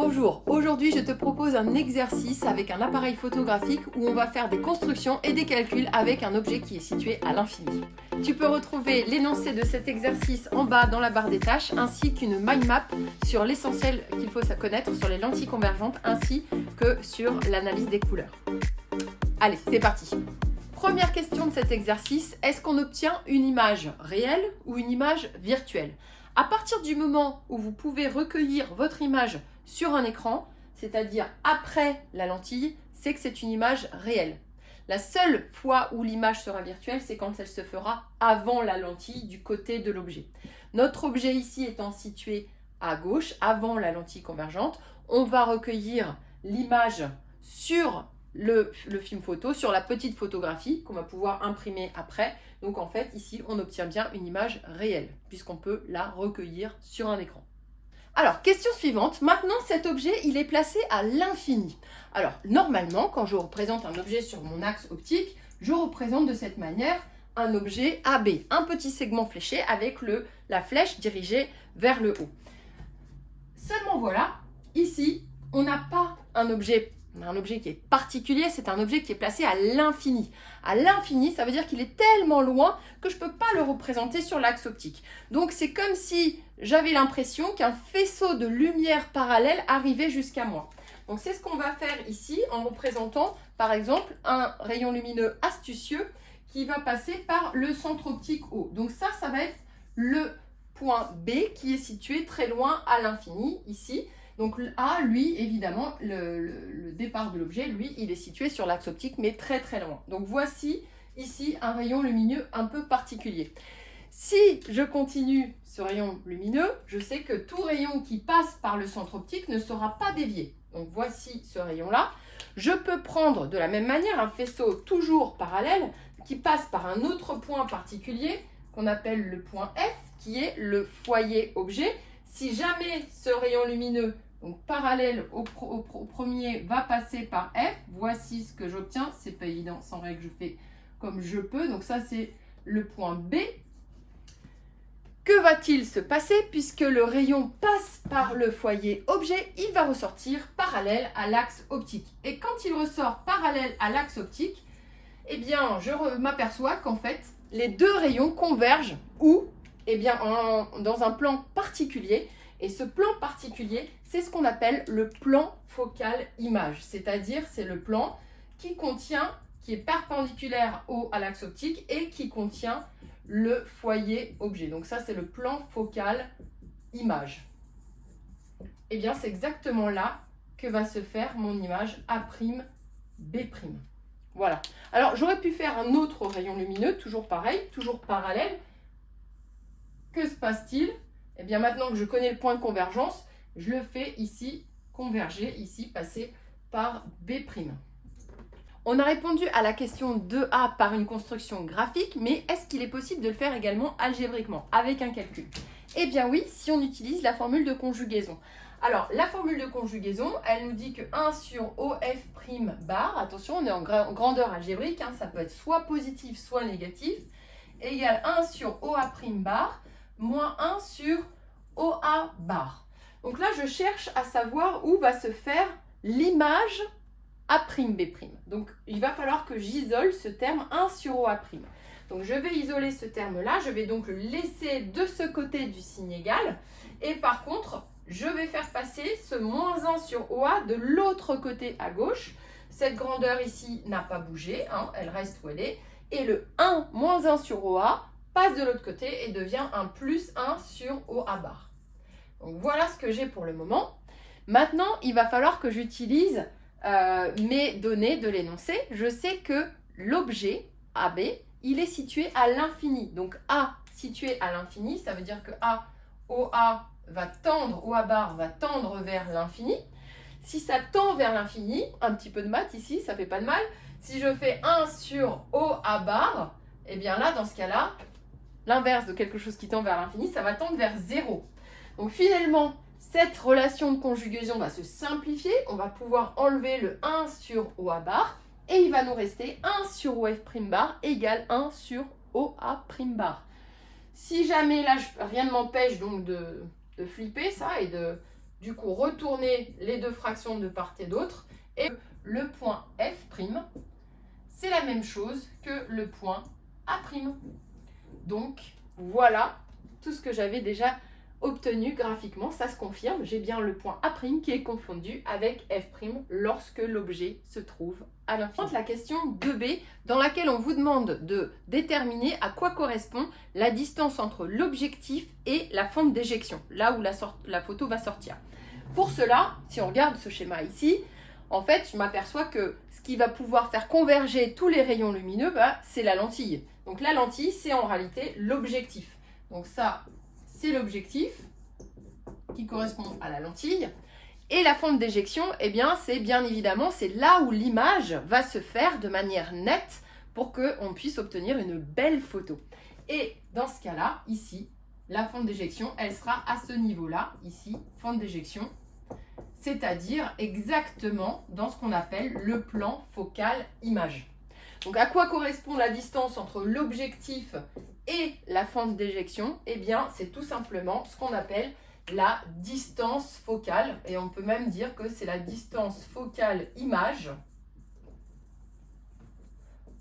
Bonjour, aujourd'hui je te propose un exercice avec un appareil photographique où on va faire des constructions et des calculs avec un objet qui est situé à l'infini. Tu peux retrouver l'énoncé de cet exercice en bas dans la barre des tâches ainsi qu'une mind map sur l'essentiel qu'il faut connaître sur les lentilles convergentes ainsi que sur l'analyse des couleurs. Allez, c'est parti. Première question de cet exercice, est-ce qu'on obtient une image réelle ou une image virtuelle ? À partir du moment où vous pouvez recueillir votre image sur un écran, c'est-à-dire après la lentille, c'est que c'est une image réelle. La seule fois où l'image sera virtuelle, c'est quand elle se fera avant la lentille du côté de l'objet. Notre objet ici étant situé à gauche, avant la lentille convergente, on va recueillir l'image sur le film photo, sur la petite photographie qu'on va pouvoir imprimer après. Donc en fait, ici, on obtient bien une image réelle, puisqu'on peut la recueillir sur un écran. Alors, question suivante. Maintenant, cet objet, il est placé à l'infini. Alors, normalement, quand je représente un objet sur mon axe optique, je représente de cette manière un objet AB, un petit segment fléché avec la flèche dirigée vers le haut. Seulement voilà, ici, on n'a pas un objet qui est particulier, c'est un objet qui est placé à l'infini. À l'infini, ça veut dire qu'il est tellement loin que je ne peux pas le représenter sur l'axe optique. Donc c'est comme si j'avais l'impression qu'un faisceau de lumière parallèle arrivait jusqu'à moi. Donc c'est ce qu'on va faire ici en représentant par exemple un rayon lumineux astucieux qui va passer par le centre optique O. Donc ça va être le point B qui est situé très loin à l'infini ici. Donc A, lui, évidemment, le départ de l'objet, lui, il est situé sur l'axe optique, mais très très loin. Donc voici ici un rayon lumineux un peu particulier. Si je continue ce rayon lumineux, je sais que tout rayon qui passe par le centre optique ne sera pas dévié. Donc voici ce rayon-là. Je peux prendre de la même manière un faisceau toujours parallèle qui passe par un autre point particulier qu'on appelle le point F, qui est le foyer objet. Si jamais ce rayon lumineux donc parallèle au premier va passer par F, voici ce que j'obtiens. C'est pas évident, sans règle, je fais comme je peux. Donc ça, c'est le point B. Que va-t-il se passer puisque le rayon passe par le foyer objet, il va ressortir parallèle à l'axe optique. Et quand il ressort parallèle à l'axe optique, eh bien, je m'aperçois qu'en fait, les deux rayons convergent où eh bien, dans un plan particulier. Et ce plan particulier, c'est ce qu'on appelle le plan focal image. C'est-à-dire, c'est le plan qui est perpendiculaire à l'axe optique et qui contient le foyer objet. Donc ça, c'est le plan focal image. Eh bien, c'est exactement là que va se faire mon image A'B'. Voilà. Alors, j'aurais pu faire un autre rayon lumineux, toujours pareil, toujours parallèle. Que se passe-t-il ? Eh bien, maintenant que je connais le point de convergence, je le fais ici converger, ici passer par B'. On a répondu à la question 2A par une construction graphique, mais est-ce qu'il est possible de le faire également algébriquement, avec un calcul ? Eh bien oui, si on utilise la formule de conjugaison. Alors, la formule de conjugaison, elle nous dit que 1 sur OF' bar, attention, on est en grandeur algébrique, ça peut être soit positif, soit négatif, égale 1 sur OA' bar, moins 1 sur OA bar. Donc là, je cherche à savoir où va se faire l'image A'B'. Donc, il va falloir que j'isole ce terme 1 sur OA'. Donc, je vais isoler ce terme-là. Je vais donc le laisser de ce côté du signe égal. Et par contre, je vais faire passer ce moins 1 sur OA de l'autre côté à gauche. Cette grandeur ici n'a pas bougé. Elle reste où elle est. Et le 1 moins 1 sur OA passe de l'autre côté et devient un plus 1 sur OA bar. Donc voilà ce que j'ai pour le moment. Maintenant, il va falloir que j'utilise mes données de l'énoncé. Je sais que l'objet AB, il est situé à l'infini. Donc A situé à l'infini, ça veut dire que OA bar va tendre vers l'infini. Si ça tend vers l'infini, un petit peu de maths ici, ça fait pas de mal. Si je fais 1 sur OA bar, eh bien là, dans ce cas-là, l'inverse de quelque chose qui tend vers l'infini, ça va tendre vers 0. Donc finalement, cette relation de conjugaison va se simplifier. On va pouvoir enlever le 1 sur OA bar et il va nous rester 1 sur OF' bar égale 1 sur OA' bar. Si jamais là, rien ne m'empêche donc de flipper ça et de du coup retourner les deux fractions de part et d'autre. Et le point F', c'est la même chose que le point A'. Donc voilà tout ce que j'avais déjà obtenu graphiquement, ça se confirme, j'ai bien le point A' qui est confondu avec F' lorsque l'objet se trouve à l'infini. La question 2b dans laquelle on vous demande de déterminer à quoi correspond la distance entre l'objectif et la fente d'éjection, là où la photo va sortir. Pour cela, si on regarde ce schéma ici, en fait, je m'aperçois que ce qui va pouvoir faire converger tous les rayons lumineux, c'est la lentille. Donc la lentille, c'est en réalité l'objectif. Donc ça, c'est l'objectif qui correspond à la lentille. Et la fente d'éjection, eh bien, c'est bien évidemment, c'est là où l'image va se faire de manière nette pour qu'on puisse obtenir une belle photo. Et dans ce cas-là, ici, la fente d'éjection, elle sera à ce niveau-là, ici, fente d'éjection, c'est-à-dire exactement dans ce qu'on appelle le plan focal image. Donc à quoi correspond la distance entre l'objectif et la fente d'éjection? Eh bien, c'est tout simplement ce qu'on appelle la distance focale. Et on peut même dire que c'est la distance focale image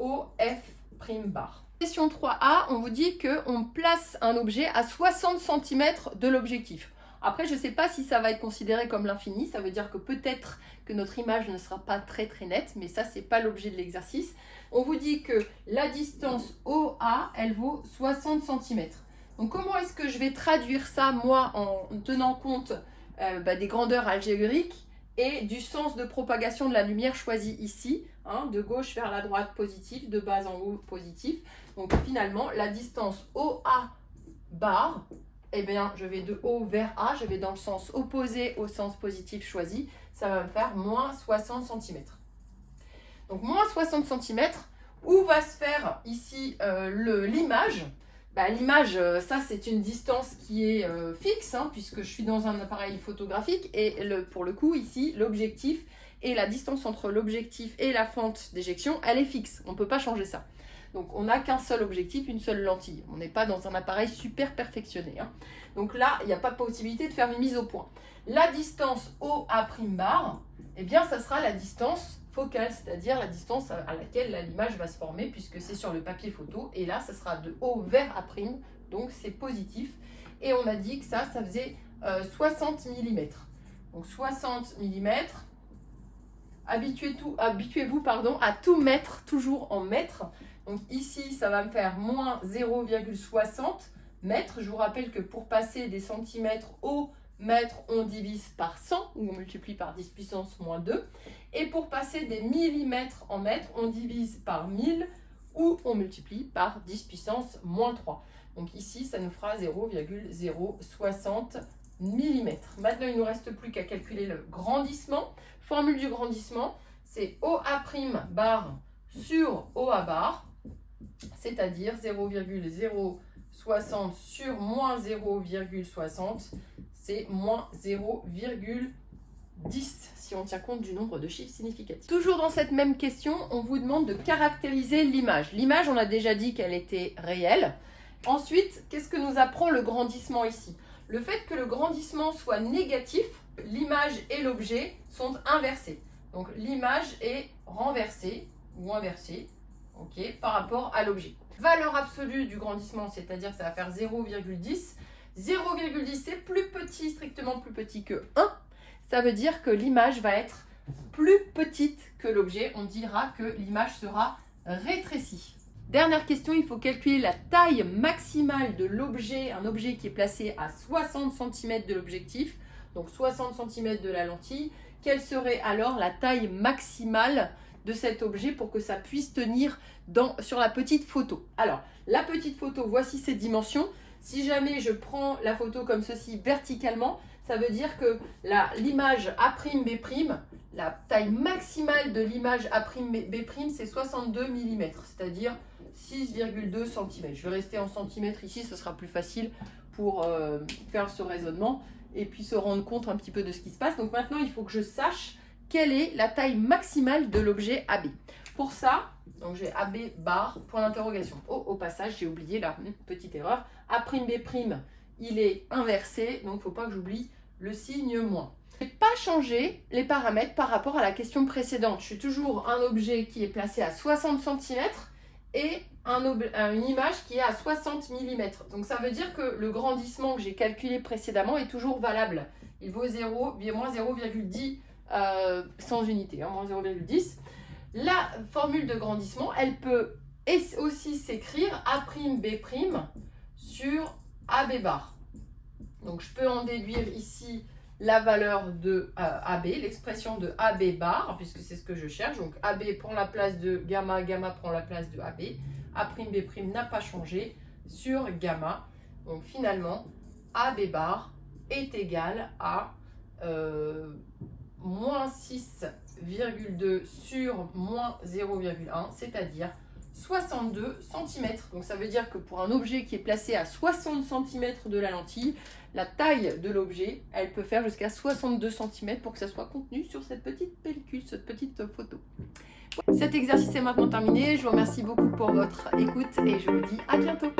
OF'. Question 3a, on vous dit qu'on place un objet à 60 cm de l'objectif. Après, je ne sais pas si ça va être considéré comme l'infini. Ça veut dire que peut-être que notre image ne sera pas très nette, mais ça, ce n'est pas l'objet de l'exercice. On vous dit que la distance OA, elle vaut 60 cm. Donc, comment est-ce que je vais traduire ça, moi, en tenant compte des grandeurs algébriques et du sens de propagation de la lumière choisi ici, hein, de gauche vers la droite positif, de bas en haut positif. Donc, finalement, la distance OA bar, eh bien, je vais de haut vers A, je vais dans le sens opposé au sens positif choisi. Ça va me faire moins 60 cm. Donc, moins 60 cm, où va se faire ici l'image? L'image, ça, c'est une distance qui est fixe, hein, puisque je suis dans un appareil photographique. Et pour le coup, ici, l'objectif et la distance entre l'objectif et la fente d'éjection, elle est fixe. On ne peut pas changer ça. Donc, on n'a qu'un seul objectif, une seule lentille. On n'est pas dans un appareil super perfectionné. Hein. Donc là, il n'y a pas de possibilité de faire une mise au point. La distance OA' bar, eh bien, ça sera la distance focale, c'est-à-dire la distance à laquelle l'image va se former, puisque c'est sur le papier photo. Et là, ça sera de O vers A', donc c'est positif. Et on a dit que ça faisait 60 mm. Donc 60 mm. Habituez-vous à tout mettre toujours en mètres. Donc ici, ça va me faire moins 0,60 mètres. Je vous rappelle que pour passer des centimètres au mètre, on divise par 100 ou on multiplie par 10 puissance moins 2. Et pour passer des millimètres en mètres, on divise par 1000 ou on multiplie par 10 puissance moins 3. Donc ici, ça nous fera 0,060 mm. Maintenant, il ne nous reste plus qu'à calculer le grandissement. Formule du grandissement, c'est OA' bar sur OA bar, c'est-à-dire 0,060 sur moins 0,60, c'est moins 0,10 si on tient compte du nombre de chiffres significatifs. Toujours dans cette même question, on vous demande de caractériser l'image. L'image, on a déjà dit qu'elle était réelle. Ensuite, qu'est-ce que nous apprend le grandissement ici? Le fait que le grandissement soit négatif, l'image et l'objet sont inversés. Donc l'image est renversée ou inversée, okay, par rapport à l'objet. Valeur absolue du grandissement, c'est-à-dire que ça va faire 0,10. 0,10, c'est plus petit, strictement plus petit que 1. Ça veut dire que l'image va être plus petite que l'objet. On dira que l'image sera rétrécie. Dernière question, il faut calculer la taille maximale de l'objet, un objet qui est placé à 60 cm de l'objectif, donc 60 cm de la lentille. Quelle serait alors la taille maximale de cet objet pour que ça puisse tenir sur la petite photo? Alors, la petite photo, voici ses dimensions. Si jamais je prends la photo comme ceci verticalement, ça veut dire que l'image A'B', la taille maximale de l'image A'B', c'est 62 mm, c'est-à-dire 6,2 cm. Je vais rester en centimètres ici, ce sera plus facile pour faire ce raisonnement et puis se rendre compte un petit peu de ce qui se passe. Donc maintenant, il faut que je sache quelle est la taille maximale de l'objet AB. Pour ça, donc j'ai AB bar, point d'interrogation. Oh, au passage, j'ai oublié la petite erreur. A'B', il est inversé, donc il ne faut pas que j'oublie le signe moins. Je n'ai pas changé les paramètres par rapport à la question précédente. Je suis toujours un objet qui est placé à 60 cm et une image qui est à 60 mm. Donc ça veut dire que le grandissement que j'ai calculé précédemment est toujours valable. Il vaut moins 0,10 sans unité, moins 0,10. La formule de grandissement, elle peut aussi s'écrire A'B' sur AB bar. Donc je peux en déduire ici la valeur de AB, l'expression de AB bar, puisque c'est ce que je cherche. Donc AB prend la place de gamma, gamma prend la place de AB. A'B' n'a pas changé sur gamma. Donc finalement, AB bar est égal à moins 6,2 sur moins 0,1, c'est-à-dire 62 cm. Donc ça veut dire que pour un objet qui est placé à 60 cm de la lentille, la taille de l'objet, elle peut faire jusqu'à 62 cm pour que ça soit contenu sur cette petite pellicule, cette petite photo. Cet exercice est maintenant terminé. Je vous remercie beaucoup pour votre écoute et je vous dis à bientôt.